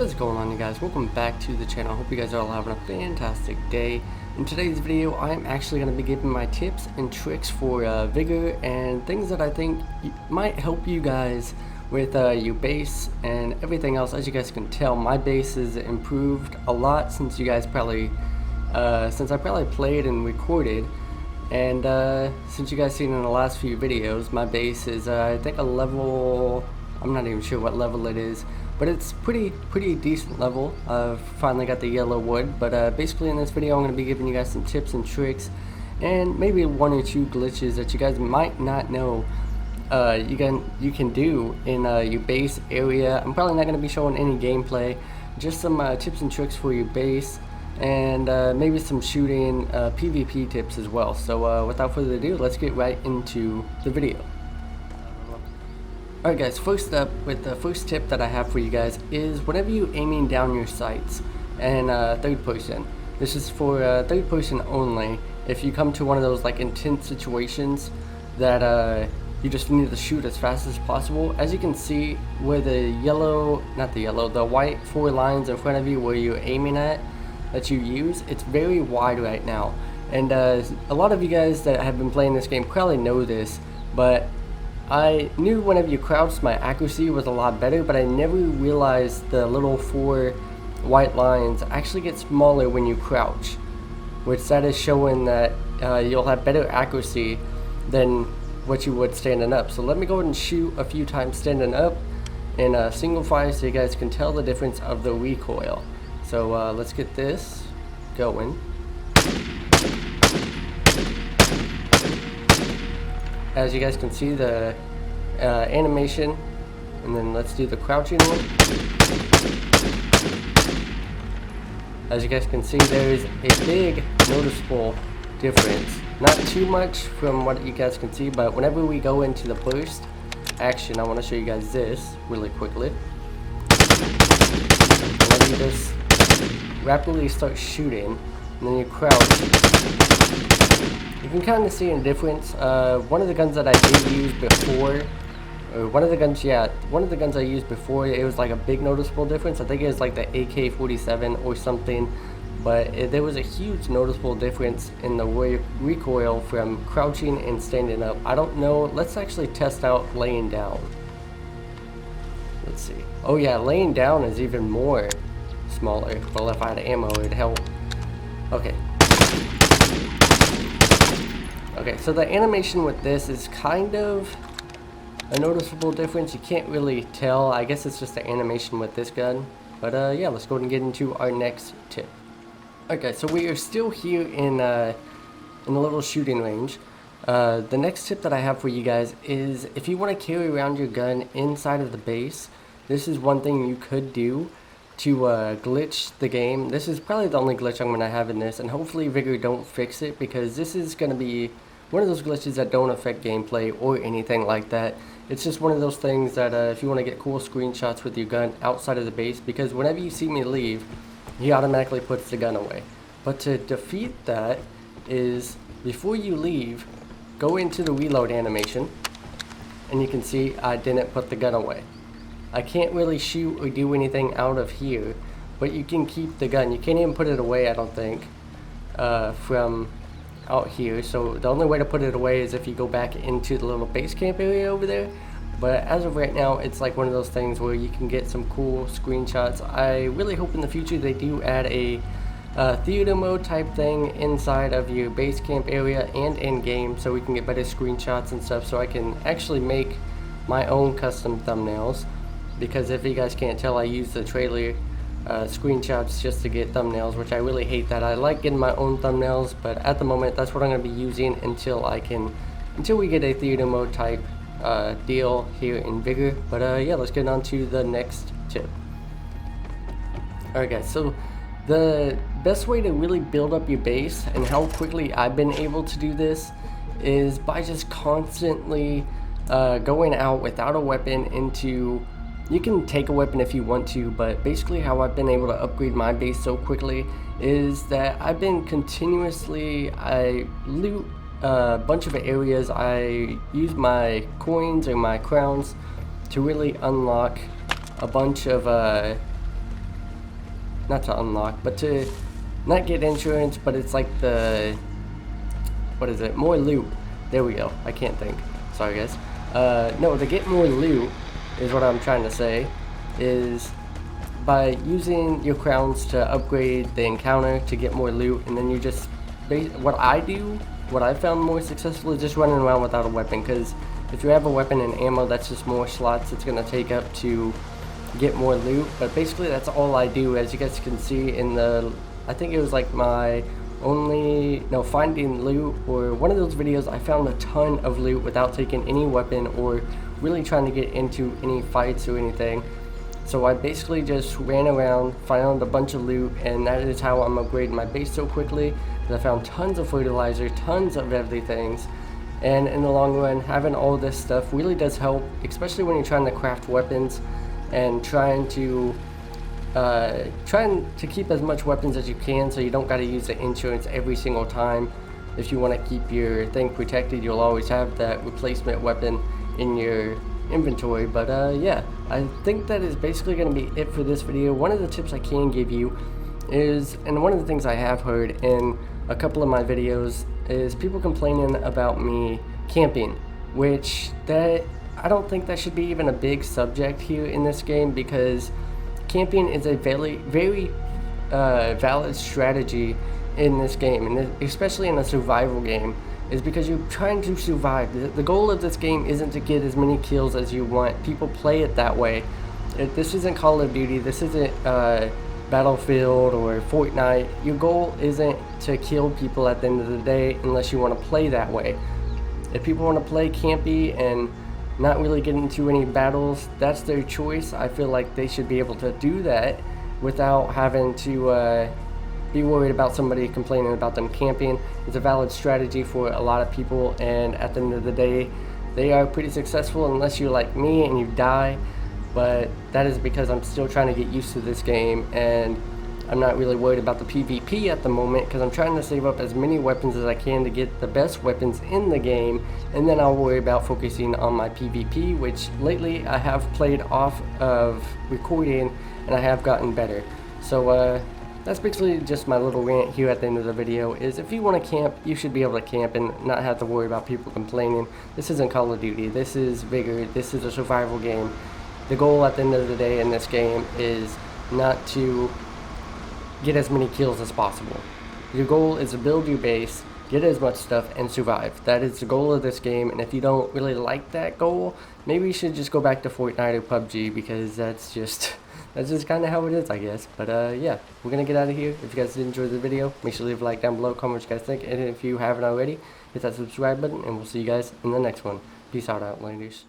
is going on, you guys? Welcome back to the channel. I hope you guys are all having a fantastic day. In today's video, I'm actually going to be giving my tips and tricks for Vigor and things that I think might help you guys with your base and everything else. As you guys can tell, my base has improved a lot since you guys probably since I probably played and recorded. And since you guys seen in the last few videos, my base is I think a level, I'm not even sure what level it is, but it's pretty decent level. I've finally got the yellow wood, but basically in this video I'm going to be giving you guys some tips and tricks and maybe one or two glitches that you guys might not know you can do in your base area. I'm probably not going to be showing any gameplay, just some tips and tricks for your base, and maybe some shooting PvP tips as well. So without further ado, let's get right into the video. Alright guys, first up, with the first tip that I have for you guys is whenever you're aiming down your sights and third person, this is for third person only. If you come to one of those like intense situations that you just need to shoot as fast as possible, as you can see where the the white 4 lines in front of you where you're aiming at that you use, it's very wide right now. And a lot of you guys that have been playing this game probably know this, but I knew whenever you crouched my accuracy was a lot better, but I never realized the little 4 white lines actually get smaller when you crouch, which that is showing that you'll have better accuracy than what you would standing up. So let me go ahead and shoot a few times standing up in a single fire so you guys can tell the difference of the recoil. So let's get this going. As you guys can see, the animation, and then let's do the crouching one. As you guys can see, there's a big noticeable difference. Not too much from what you guys can see, but whenever we go into the burst action, I want to show you guys this really quickly. Whenever you just rapidly start shooting, and then you crouch, you can kind of see a difference. One of the guns that I did use before, or one of the guns I used before, it was like a big noticeable difference. I think it was like the AK-47 or something, but there was a huge noticeable difference in the recoil from crouching and standing up. I don't know, let's actually test out laying down. Let's see. Oh yeah, laying down is even more smaller. Well, if I had ammo, it'd help. Okay. Okay, so the animation with this is kind of a noticeable difference. You can't really tell. I guess it's just the animation with this gun. But yeah, let's go ahead and get into our next tip. Okay, so we are still here in a little shooting range. The next tip that I have for you guys is if you want to carry around your gun inside of the base, this is one thing you could do to glitch the game. This is probably the only glitch I'm going to have in this, and hopefully Vigor don't fix it, because this is going to be one of those glitches that don't affect gameplay or anything like that. It's just one of those things that if you want to get cool screenshots with your gun outside of the base, because whenever you see me leave, he automatically puts the gun away. But to defeat that is, before you leave, go into the reload animation, and you can see I didn't put the gun away. I can't really shoot or do anything out of here, but you can keep the gun. You can't even put it away, I don't think, from out here. So the only way to put it away is if you go back into the little base camp area over there. But as of right now, it's like one of those things where you can get some cool screenshots. I really hope in the future they do add a theater mode type thing inside of your base camp area and in game, so we can get better screenshots and stuff, so I can actually make my own custom thumbnails. Because if you guys can't tell, I use the trailer screenshots just to get thumbnails, which I really hate that. I like getting my own thumbnails, but at the moment that's what I'm going to be using until we get a theater mode type deal here in Vigor. But yeah, let's get on to the next tip. Alright guys, so the best way to really build up your base, and how quickly I've been able to do this, is by just constantly going out without a weapon into... You can take a weapon if you want to, but basically how I've been able to upgrade my base so quickly is that I've been I loot a bunch of areas. I use my coins or my crowns to really unlock a bunch of not to unlock, but to not get insurance, but it's like the, what is it, more loot. There we go, I can't think, sorry guys. No, to get more loot is what I'm trying to say, is by using your crowns to upgrade the encounter to get more loot, and then you just, what I found more successful is just running around without a weapon, because if you have a weapon and ammo, that's just more slots it's going to take up to get more loot. But basically that's all I do, as you guys can see in the, I think it was like my finding loot, or one of those videos. I found a ton of loot without taking any weapon or really trying to get into any fights or anything. So I basically just ran around, found a bunch of loot, and that is how I'm upgrading my base so quickly. I found tons of fertilizer, tons of everything, and in the long run, having all this stuff really does help, especially when you're trying to craft weapons and trying to keep as much weapons as you can, so you don't got to use the insurance every single time. If you want to keep your thing protected, you'll always have that replacement weapon in your inventory. But yeah, I think that is basically going to be it for this video. One of the tips I can give you is, and one of the things I have heard in a couple of my videos, is people complaining about me camping, which I don't think that should be even a big subject here in this game, because camping is a very valid strategy in this game, and especially in a survival game, is because you're trying to survive. The goal of this game isn't to get as many kills as you want. People play it that way. This isn't Call of Duty, this isn't Battlefield or Fortnite. Your goal isn't to kill people at the end of the day unless you want to play that way. If people want to play campy and not really get into any battles, that's their choice. I feel like they should be able to do that without having to be worried about somebody complaining about them camping. It's a valid strategy for a lot of people, and at the end of the day, they are pretty successful unless you're like me and you die. But that is because I'm still trying to get used to this game, and I'm not really worried about the PvP at the moment, because I'm trying to save up as many weapons as I can to get the best weapons in the game, and then I'll worry about focusing on my PvP, which lately I have played off of recording and I have gotten better. So that's basically just my little rant here at the end of the video, is if you want to camp, you should be able to camp and not have to worry about people complaining. This isn't Call of Duty, this is Vigor, this is a survival game. The goal at the end of the day in this game is not to get as many kills as possible. Your goal is to build your base, get as much stuff, and survive. That is the goal of this game, and if you don't really like that goal, maybe you should just go back to Fortnite or PUBG, because that's just kind of how it is, I guess. But yeah, we're gonna get out of here. If you guys did enjoy the video, make sure to leave a like down below, comment what you guys think, and if you haven't already, hit that subscribe button, and we'll see you guys in the next one. Peace out, Outlanders.